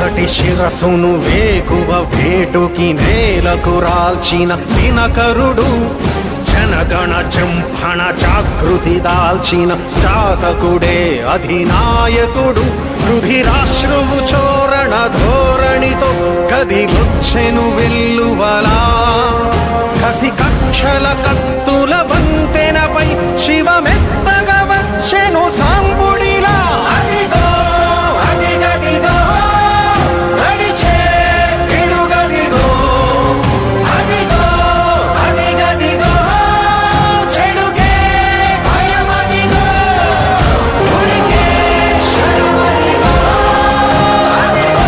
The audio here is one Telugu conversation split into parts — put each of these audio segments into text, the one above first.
మొదటి శిరసును వేకువ వేటుకి నేలకు రాల్చిన దినకరుడు, జనగణ జంభణ జాగృతి దాల్చిన చాతకుడే అధినాయకుడు. రుధిరాశ్రువు చోరణ ధోరణితో కదిలొచ్చెను వెల్లువలా, కసి కక్షల కత్తుల వంతెనపై శివమెత్తగా వచ్చెను సాంబుడిలా. అదిగో అదిగదిగో నడిచే పిడుగదిగో, అదిగో అదిగదిగో చెడుకే భయమదిగో, ఉరికే శరమదిగో, అదిగో.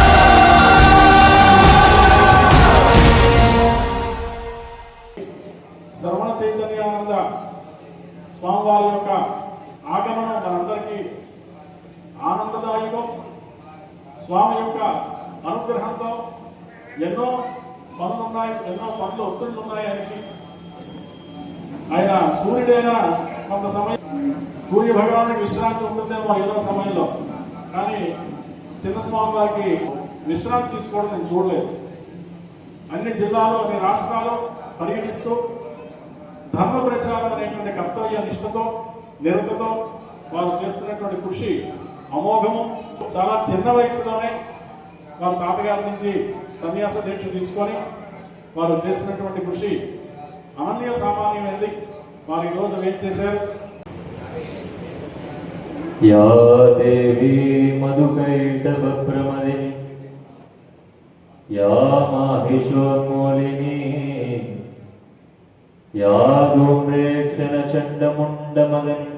శ్రవణ చైతన్యానంద స్వామివారి యొక్క ఆగమనం మనందరికీ ఆనందదాయకం. స్వామి యొక్క అనుగ్రహంతో ఎన్నో పనులున్నాయి, ఎన్నో పనులు ఒత్తిళ్ళు ఉన్నాయని ఆయన సూర్యుడైనా కొంత సమయం సూర్య భగవానికి విశ్రాంతి ఉంటుందేమో ఏదో సమయంలో, కానీ చిన్న స్వామి వారికి విశ్రాంతి తీసుకోవడం నేను చూడలేదు. అన్ని జిల్లాలు అన్ని రాష్ట్రాలు పర్యటిస్తూ ధర్మ ప్రచారం అనేటువంటి కర్తవ్య నిష్ఠతో నిరతతో వారు చేస్తున్నటువంటి కృషి అమోఘము. చాలా చిన్న వయసులోనే వారు తాతగారి నుంచి సన్యాస దీక్ష తీసుకొని వారు చేసినటువంటి కృషి అనన్య సామాన్యమైనది. వారు ఈరోజు ఏం చేశారు? యా దేవి మధుకైటవ ప్రమదిని యా మాహిషోన్మూలిని యా ధూమ్రేక్షణ చండముండమదని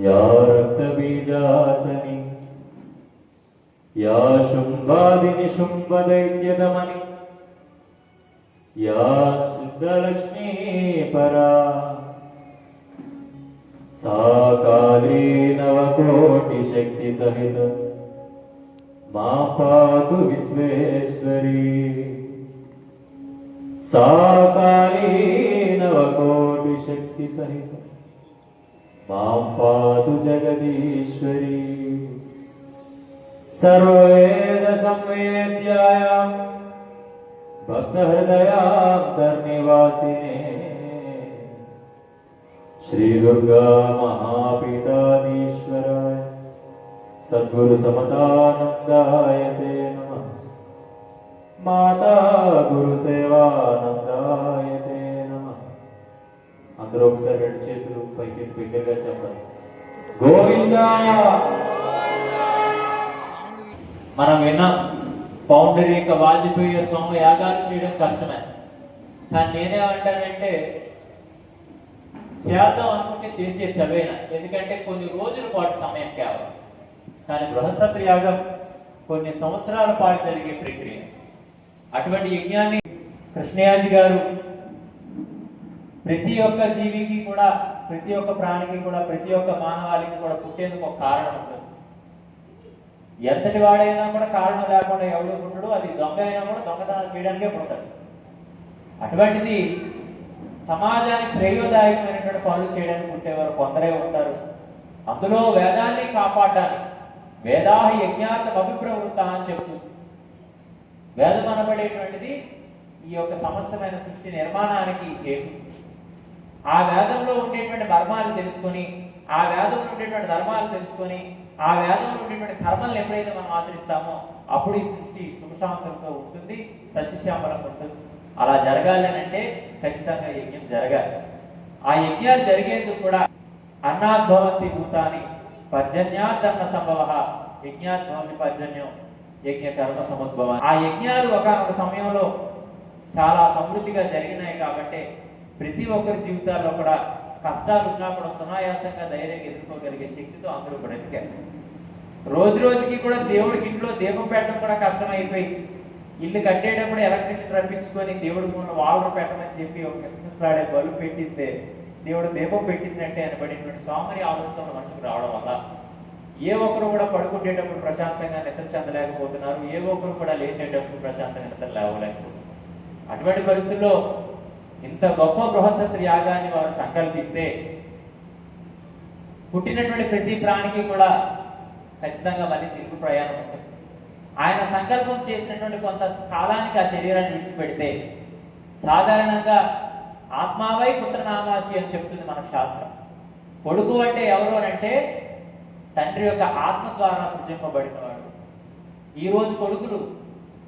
యా రక్తబీజాసని యా శుంభాదిని శుంభదైత్యదమని యా శుద్ధలక్ష్మీ పరా సా కాళీ నవకోటి శక్తి సహిత మా పాతు విశ్వేశ్వరీ. सा काली नवकोटि शक्ति सहित मां पातु जगदीश्वरी. सर्ववेद संवेद्यायां भक्तहृदयान्तर्निवासिने श्री दुर्गा महापीठाधीश्वराय सद्गुरु समतानंदाय ते नमः. माता गुरु సేవానందాయ తే నమః. అందరూ ఒకసారి రెండు చేతులు పైకి బిగ్గరగా చెప్పండి, గోవిందా. మనం విన్నాం పౌండరీక వాజపేయి స్వామి యాగాలు చేయడం కష్టమే, కానీ నేనేమంటానంటే చేద్దాం అనుకుంటే చేసే చవేనా, ఎందుకంటే కొన్ని రోజుల పాటు సమయం కావాలి. కానీ బృహత్సత్ర యాగం కొన్ని సంవత్సరాల పాటు జరిగే ప్రక్రియ. అటువంటి యజ్ఞాన్ని కృష్ణయాజి గారు ప్రతి ఒక్క జీవికి కూడా, ప్రతి ఒక్క ప్రాణికి కూడా, ప్రతి ఒక్క మానవాళికి కూడా పుట్టేందుకు ఒక కారణం ఉంటుంది. ఎంతటి వాడైనా కూడా కారణం లేకుండా ఎవడు పుట్టడు, అది దొంగ అయినా కూడా దొంగతనం చేయడానికే పుడతాడు. అటువంటిది సమాజానికి శ్రేయోదాయకమైనటువంటి పనులు చేయడానికి పుట్టేవారు కొందరే ఉంటారు. అందులో వేదాన్ని కాపాడడానికి వేదాహ యజ్ఞార్థం అభిప్రవృత్త అని చెప్తూ, వేదం అనబడేటువంటిది ఈ యొక్క సమస్తమైన సృష్టి నిర్మాణానికి హేతు. ఆ వేదంలో ఉండేటువంటి మర్మాలు తెలుసుకొని, ఆ వేదంలో ఉండేటువంటి ధర్మాలు తెలుసుకొని, ఆ వేదంలో ఉండేటువంటి కర్మలను ఎప్పుడైతే మనం ఆచరిస్తామో అప్పుడు ఈ సృష్టి సుఖశాంతంతో ఉంటుంది, సస్యశ్యామలంగా ఉంటుంది. అలా జరగాలి అని అంటే ఖచ్చితంగా యజ్ఞం జరగాలి. ఆ యజ్ఞాలు జరిగేందుకు కూడా అన్నాద్భవంతి భూతాని పర్జన్యాదన్న సంభవ యజ్ఞాద్భవంతి పర్జన్యం యజ్ఞ కర్మ సముద్భవ. ఆ యజ్ఞాలు ఒకనొక సమయంలో చాలా సమృద్ధిగా జరిగినాయి కాబట్టి ప్రతి ఒక్కరి జీవితాల్లో కూడా కష్టాలు ఉన్నా కూడా సునాయాసంగా ధైర్యంగా ఎదుర్కోగలిగే శక్తితో అందరూ బ్రతికారు. రోజు రోజుకి కూడా దేవుడికి ఇంట్లో దీపం పెట్టడం కూడా కష్టమైపోయి, ఇల్లు కట్టేటప్పుడు ఎలక్ట్రిసిటీ రప్పించుకొని దేవుడి ముందు వాళ్ళు పెట్టమని చెప్పి ఒక కిస్మిస్లాడే బల్బు పెట్టిస్తే దేవుడు దీపం పెట్టిసినట్టే అనబడినటువంటి స్వామిని ఆలోచనలు మనసుకు రావడం వల్ల ఏ ఒక్కరు కూడా పడుకుంటేటప్పుడు ప్రశాంతంగా నిద్ర చెందలేకపోతున్నారు, ఏ ఒక్కరు కూడా లేచేటప్పుడు ప్రశాంతంగా నిద్ర లేవలేకపోతున్నారు. అటువంటి పరిస్థితుల్లో ఇంత గొప్ప బృహత్సత్ర యాగాన్ని వారు సంకల్పిస్తే పుట్టినటువంటి ప్రతి ప్రాణికి కూడా ఖచ్చితంగా మళ్ళీ తిరుగు ప్రయాణం ఉంటుంది. ఆ ఆయన సంకల్పం చేసినటువంటి కొంత కాలానికి ఆ శరీరాన్ని విడిచిపెడితే సాధారణంగా ఆత్మావై పుత్రనామాసి అని చెప్తుంది మనకు శాస్త్రం. కొడుకు అంటే ఎవరు అని అంటే తండ్రి యొక్క ఆత్మ ద్వారా సృజింపబడినవాడు. ఈరోజు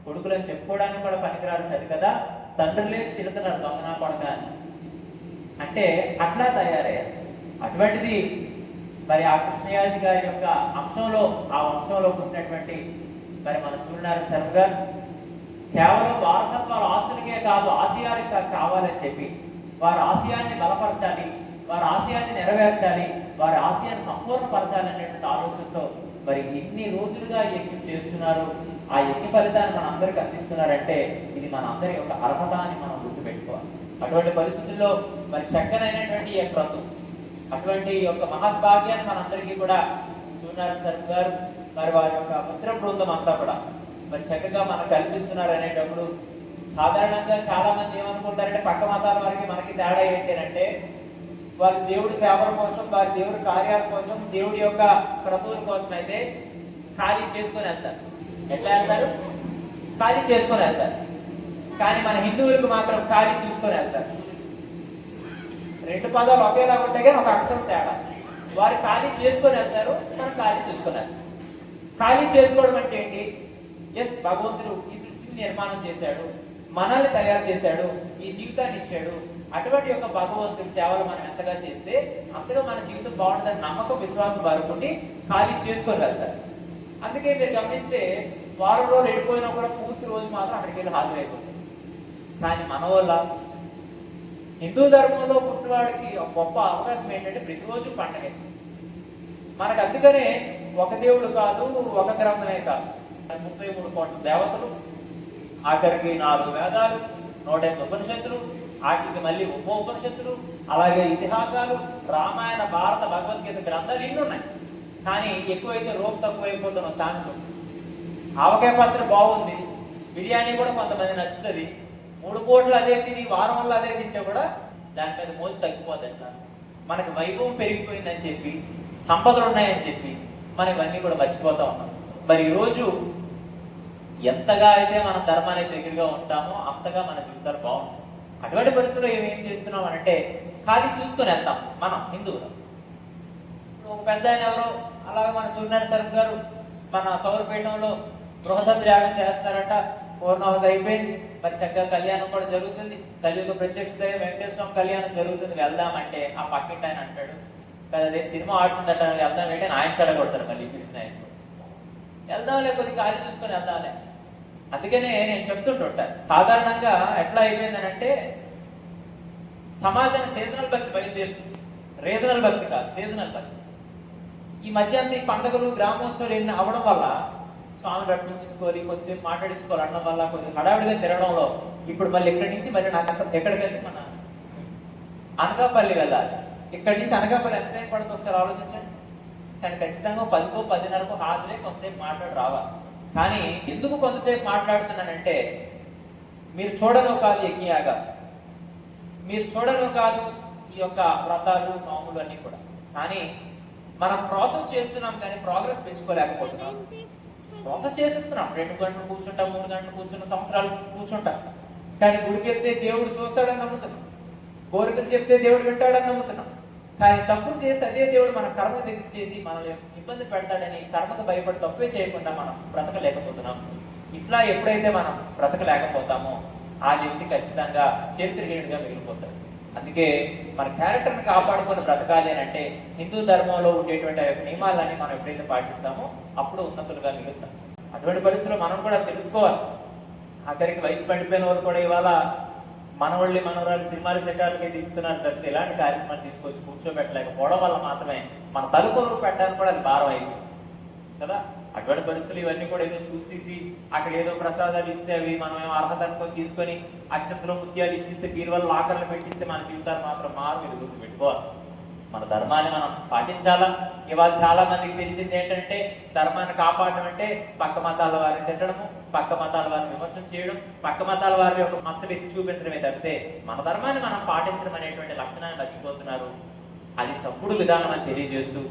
కొడుకులని చెప్పుకోవడానికి కూడా పనికిరారు సరికదా, తండ్రులే తిరుగుతున్నారు దొంగనా కొడక అంటే అట్లా తయారయ్యారు. అటువంటిది మరి ఆ కృష్ణయాజి గారి యొక్క ఆ వంశంలో పుట్టినటువంటి మరి మన సూర్యనారాయణ శర్మ గారు కేవలం వారసత్వాల ఆస్తులకే కాదు, ఆశయానికి కావాలని చెప్పి వారి ఆశయాన్ని బలపరచాలి, వారి ఆశయాన్ని నెరవేర్చాలి, వారి ఆశయాన్ని సంపూర్ణపరచాలి అనేటువంటి ఆలోచనతో మరి ఇన్ని రోజులుగా యజ్ఞం చేస్తున్నారు. ఆ యజ్ఞ ఫలితాన్ని మన అందరికి అందిస్తున్నారంటే ఇది మన అందరి యొక్క అర్హత అని మనం గుర్తుపెట్టుకోవాలి. అటువంటి పరిస్థితుల్లో మరి చక్కనైనటువంటి ఈ క్రతువు, అటువంటి యొక్క మహద్భాగ్యాన్ని మనందరికీ కూడా సూర్యనారాయణ శర్మ గారు మరి వారి యొక్క మిత్ర బృందం అంతా కూడా మరి చక్కగా మనకు కల్పిస్తున్నారు అనేటప్పుడు సాధారణంగా చాలా మంది ఏమనుకుంటారంటే పక్క మతాల వారికి మనకి తేడా ఏంటంటే వారి దేవుడి సేవల కోసం, వారి దేవుడి కార్యాల కోసం, దేవుడి యొక్క క్రతువుల కోసం అయితే ఖాళీ చేసుకొని వెళ్తారు. ఎట్లా వెళ్తారు? ఖాళీ చేసుకొని వెళ్తారు. కానీ మన హిందువులకు మాత్రం ఖాళీ చూసుకొని వెళ్తారు. రెండు పదాలు ఒకేలా ఉంటే కానీ ఒక అక్షరం తేడా. వారు ఖాళీ చేసుకొని వెళ్తారు, మనం ఖాళీ చూసుకొని వెళ్తాం. ఖాళీ చేసుకోవడం అంటే ఏంటి? ఎస్, భగవంతుడు ఈ సృష్టిని నిర్మాణం చేశాడు, మనల్ని తయారు చేశాడు, ఈ జీవితాన్ని ఇచ్చాడు. అటువంటి యొక్క భగవంతుడి సేవలు మనం ఎంతగా చేస్తే అంతగా మన జీవితం బాగుంటుందని నమ్మకం, విశ్వాసం వారుకుండి ఖాళీ చేసుకొని వెళ్తారు. అందుకే మీరు గమనిస్తే వారం రోజులు వెళ్ళిపోయినా కూడా పూర్తి రోజు మాత్రం అక్కడికి వెళ్ళి హాజరైపోతుంది. కానీ మన వల్ల హిందూ ధర్మంలో పుట్టినవాడికి ఒక గొప్ప అవకాశం ఏంటంటే ప్రతిరోజు పండగే. మనకు అందుకనే ఒక దేవుడు కాదు, ఒక గ్రంథమే కాదు, 33 కోట్ల దేవతలు, ఆఖరికి 4 వేదాలు, 108 ఉపనిషత్తులు, వాటికి మళ్ళీ ఉపనిషత్తులు, అలాగే ఇతిహాసాలు, రామాయణ, భారత, భగవద్గీత గ్రంథాలు ఇన్ని ఉన్నాయి. కానీ ఎక్కువైతే రోపు తక్కువైపోతున్నాం. సాయంత్రం ఆవకాయ పచ్చడి బాగుంది, బిర్యానీ కూడా కొంతమంది నచ్చుతుంది, 3 పూటలు అదే తిని వారంలో అదే తింటే కూడా దాని మీద మోజు తగ్గిపోతుంట. మనకు వైభవం పెరిగిపోయిందని చెప్పి, సంపదలు ఉన్నాయని చెప్పి మనం ఇవన్నీ కూడా మర్చిపోతా ఉన్నాం. మరి ఈరోజు ఎంతగా అయితే మన ధర్మానికి దగ్గరగా ఉంటామో అంతగా మన జీవితాలు బాగుంటాయి. అటువంటి పరిస్థితుల్లో ఏం చేస్తున్నాం అంటే ఖాళీ చూసుకొని వెళ్తాం మనం హిందువులు. ఒక పెద్ద ఆయన ఎవరో అలాగే మన సూర్యనారాయణ శర్మ గారు మన సౌరపీఠంలో బృహదత్యాగం చేస్తారట. పూర్ణావతి అయిపోయింది, మరి చక్కగా కళ్యాణం కూడా జరుగుతుంది. కలియుగ ప్రత్యక్ష దైవం వెంకటేశ్వర స్వామి కళ్యాణం జరుగుతుంది, వెళ్దామంటే ఆ పక్కింటి ఆయన అంటాడు కదా, అదే సినిమా ఆడుతుందట, వెళ్దాం ఏంటి ఆయన చెడగొడతారు. మళ్ళీ పిలిచిన ఆయన వెళ్దాంలే, కొద్దిగా ఖాళీ చూసుకొని వెళ్దాంలే. అందుకనే నేను చెప్తుంటుంటాను, సాధారణంగా ఎట్లా అయిపోయిందని అంటే సమాజాన్ని సీజనల్ భక్తి బయలుదేరుతుంది. రీజనల్ భక్తి కాదు, సీజనల్ భక్తి. ఈ మధ్య అంతా ఈ పండుగలు, గ్రామోత్సవాలు ఎన్ని అవ్వడం వల్ల స్వామిని రప్పించుకోవాలి, కొద్దిసేపు మాట్లాడించుకోవాలి అనడం వల్ల కొద్దిగా హడావిడిగా తిరగడంలో ఇప్పుడు మళ్ళీ ఇక్కడి నుంచి మరి నాకు ఎక్కడికి మన అనకాపల్లి వెళ్ళాలి. ఇక్కడి నుంచి అనకాపల్లి ఎంత టైం పడుతుంది ఒకసారి ఆలోచించండి. కానీ ఖచ్చితంగా 10కో 10:30కో హాజరే కొంతసేపు మాట్లాడి రావాలి. కానీ ఎందుకు కొంతసేపు మాట్లాడుతున్నానంటే మీరు చూడను కాదు యజ్ఞయాగా, మీరు చూడను కాదు ఈ యొక్క వ్రతాలు, నోములు అన్నీ కూడా. కానీ మనం ప్రాసెస్ చేస్తున్నాం కానీ ప్రోగ్రెస్ పెంచుకోలేకపోతున్నాం. ప్రాసెస్ చేస్తున్నాం, 2 గంటలు కూర్చుంటాం, 3 గంటలు కూర్చుంటాం, సంవత్సరాలు కూర్చుంటాం. కానీ గుడికి వెళ్తే దేవుడు చూస్తాడని నమ్ముతున్నాం, కోరికలు చెప్తే దేవుడు వింటాడని నమ్ముతున్నాం. కానీ తప్పులు చేస్తే అదే దేవుడు మన కర్మ దగ్గర చేసి మనల్ని ఇబ్బంది పెడతాడని కర్మకు భయపడి తప్పే చేయకుండా మనం బ్రతకలేకపోతున్నాం. ఇట్లా ఎప్పుడైతే మనం బ్రతకలేకపోతామో ఆ వ్యక్తి ఖచ్చితంగా చరిత్రహీనుడిగా మిగిలిపోతాడు. అందుకే మన క్యారెక్టర్ని కాపాడుకొని బ్రతకాలి అని అంటే హిందూ ధర్మంలో ఉండేటువంటి ఆ యొక్క నియమాలన్నీ మనం ఎప్పుడైతే పాటిస్తామో అప్పుడు ఉన్నతులుగా మిగులుతాం. అటువంటి పరిస్థితుల్లో మనం కూడా తెలుసుకోవాలి. ఆఖరికి వయసు పడిపోయిన వారు కూడా ఇవాళ మనవాళ్ళు మనవరాలు సినిమాలు సెటార్లకి దిగుతున్నారు తప్పితే ఇలాంటి కార్యక్రమాలు తీసుకొచ్చి కూర్చోబెట్టలేకపోవడం వల్ల మాత్రమే మన తలుపులు పెట్టడానికి కూడా అది భారం అయిపోయింది కదా. అటువంటి పరిస్థితులు ఇవన్నీ కూడా ఏదో చూసేసి అక్కడ ఏదో ప్రసాదాలు ఇస్తే అవి మనం ఏమో అర్హత అనుకొని తీసుకొని అక్షంతలో ముత్యాలు ఇచ్చిస్తే బీరువాళ్ళు లాకర్లు పెట్టిస్తే మన జీవితాలు మాత్రం ఇది గుర్తు పెట్టుకోవాలి. మన ధర్మాన్ని మనం పాటించాలా. ఇవాళ చాలా మందికి తెలిసింది ఏంటంటే ధర్మాన్ని కాపాడడం అంటే పక్క మతాల వారిని తిట్టడము, పక్క మతాల వారిని విమర్శనం చేయడం, పక్క మతాల వారి యొక్క మచ్చలు ఎత్తి చూపించడమే తప్పితే మన ధర్మాన్ని మనం పాటించడం అనేటువంటి లక్షణాన్ని మర్చిపోతున్నారు. అది తప్పుడు విధానం అని తెలియజేస్తూ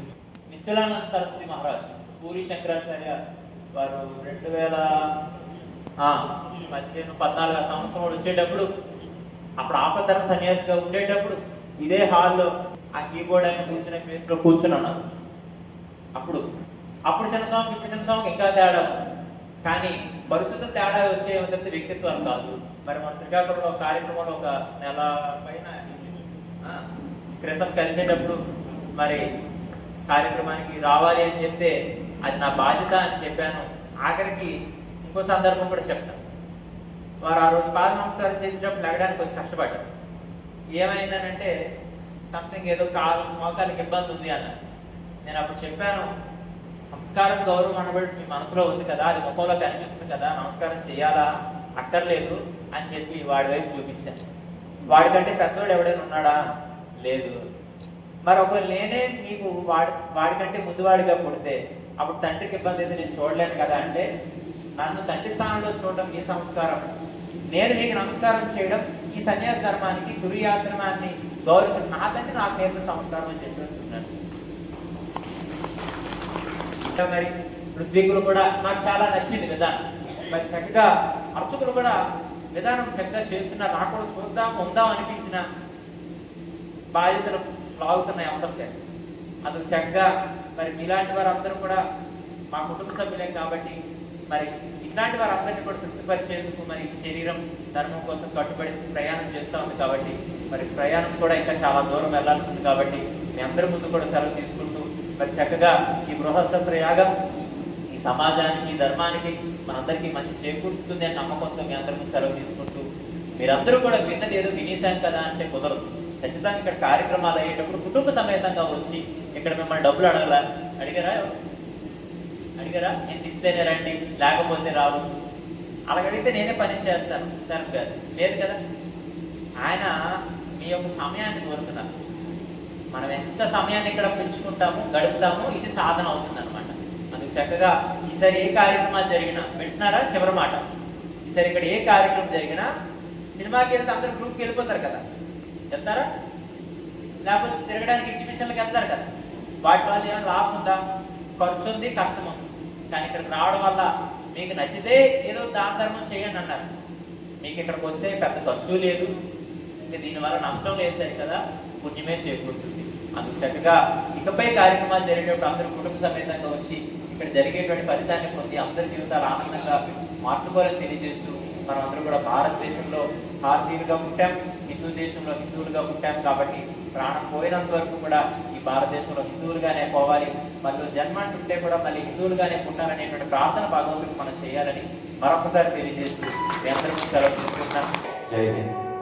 నిశ్చలానంద సరస్వతి మహారాజ్ పూరి శంకరాచార్య వారు 2000 14 సంవత్సరం వచ్చేటప్పుడు అప్పుడు ఆపద్ధర్మ సన్యాసిగా ఉండేటప్పుడు ఇదే హాల్లో ఆ కీబోర్డ్ ఆయన కూర్చునే ప్లేస్లో కూర్చుని ఉన్నాను. అప్పుడు చిన్న సాంగ్ ఇప్పుడు చిన్న సాంగ్ ఇంకా తేడా, కానీ పరిస్థితులు తేడా వచ్చే తప్పితే వ్యక్తిత్వాలు కాదు. మరి మన శ్రీకాకుళంలో కార్యక్రమంలో ఒక నెల పైన క్రితం కలిసేటప్పుడు మరి కార్యక్రమానికి రావాలి అని చెప్తే అది నా బాధ్యత అని చెప్పాను. ఆఖరికి ఇంకో సందర్భం కూడా చెప్తాను. వారు ఆ రోజు పాద నమస్కారం చేసేటప్పుడు లెగడానికి కొంచెం కష్టపడ్డారు. ఏమైందనంటే సంథింగ్ ఏదో మోకాలికి ఇబ్బంది ఉంది అన్నారు. నేను అప్పుడు చెప్పాను, సంస్కారం గౌరవం అనబడి మీ మనసులో ఉంది కదా, అది ముఖంలో కనిపిస్తుంది కదా, నమస్కారం చేయాలా అక్కర్లేదు అని చెప్పి వాడి వైపు చూపించాను. వాడికంటే పెద్దోడు ఎవడైనా ఉన్నాడా? లేదు. మరి ఒకవేళ నేనే నీకు వాడికంటే ముందువాడిగా పుడితే అప్పుడు తండ్రికి ఇబ్బంది అయితే నేను చూడలేను కదా అంటే, నన్ను తండ్రి స్థానంలో చూడడం ఈ సంస్కారం, నేను నీకు నమస్కారం చేయడం ఈ సన్యాస ధర్మానికి తురియాశ్రమాన్ని గౌరవించడం నా తండ్రి నాకు నేర్పిన సంస్కారం అని చెప్పేస్తున్నాను. మరి పృథ్వీకులు కూడా నాకు చాలా నచ్చింది విధానం. మరి చక్కగా అర్చకులు కూడా విధానం చక్కగా చేస్తున్నారు. నాకు కూడా ఉందాం అనిపించిన బాధ్యతలు లాగుతున్నాయి అందరికీ. అందుకు చక్కగా మరి మీలాంటి వారు అందరూ కూడా మా కుటుంబ సభ్యులే కాబట్టి మరి ఇట్లాంటి వారందరినీ కూడా తృప్తిపరిచేందుకు మరి శరీరం ధర్మం కోసం కట్టుబడి ప్రయాణం చేస్తూ ఉంది కాబట్టి మరి ప్రయాణం కూడా ఇంకా చాలా దూరం వెళ్లాల్సి ఉంది కాబట్టి మీ అందరి ముందు కూడా సెలవు తీసుకుంటూ మరి చక్కగా ఈ బృహత్స ప్రయాగం ఈ సమాజానికి ధర్మానికి మనందరికీ మంచి చేకూరుస్తుంది అని నమ్మకంతో మీ అందరి ముందు సెలవు తీసుకుంటూ, మీరందరూ కూడా విన్నది ఏదో వినేశాం కదా అంటే కుదరదు. ఖచ్చితంగా ఇక్కడ కార్యక్రమాలు అయ్యేటప్పుడు కుటుంబ సమేతంగా వచ్చి ఇక్కడ మిమ్మల్ని డబ్బులు అడిగారా? నేను ఇస్తేనే రండి, లేకపోతే రావు. అలాగడిగితే నేనే పని చేస్తాను సార్ గారు, లేదు కదా. ఆయన మీ యొక్క సమయాన్ని కోరుతున్నారు. మనం ఎంత సమయాన్ని ఇక్కడ పెంచుకుంటాము గడుపుతాము, ఇది సాధన అవుతుంది అనమాట. అందుకు చక్కగా ఈసారి ఏ కార్యక్రమాలు జరిగినా వింటున్నారా? చివరి మాట, ఈసారి ఇక్కడ ఏ కార్యక్రమం జరిగినా సినిమాకి వెళ్తే అందరూ గ్రూప్కి వెళ్ళిపోతారు కదా, వెళ్తారా? లేకపోతే తిరగడానికి ఎగ్జిబిషన్లకు వెళ్తారు కదా. వాటి వల్ల ఏమైనా లాభం ఉందా? ఖర్చు ఉంది, కష్టం ఉంది. కానీ ఇక్కడికి రావడం వల్ల మీకు నచ్చితే ఏదో దాన ధర్మం చేయండి అన్నారు. మీకు ఇక్కడికి వస్తే పెద్ద ఖర్చు లేదు, ఇంకా దీనివల్ల నష్టం లేదు కదా, పుణ్యమే చేకూరుతుంది. అందుకు చక్కగా ఇకపై కార్యక్రమాలు జరిగేటప్పుడు అందరూ కుటుంబ సమేతంగా వచ్చి ఇక్కడ జరిగేటువంటి ఫలితాన్ని పొంది అందరి జీవితాలు ఆనందంగా మార్చుకోవాలని తెలియజేస్తూ, మనం అందరూ కూడా భారతదేశంలో భారతీయులుగా పుట్టాం, హిందూ దేశంలో హిందువులుగా పుట్టాం కాబట్టి ప్రాణం పోయినంత వరకు కూడా ఈ భారతదేశంలో హిందువులుగానే పోవాలి, మళ్ళీ జన్మ అంటుంటే కూడా మళ్ళీ హిందువులుగానే పుట్టాలనేటువంటి ప్రార్థన భగవంతుడికి మనం చేయాలని మరొకసారి తెలియజేస్తూ మీ అందరూ సెలవు తీసుకుంటున్నాం. జై హింద్.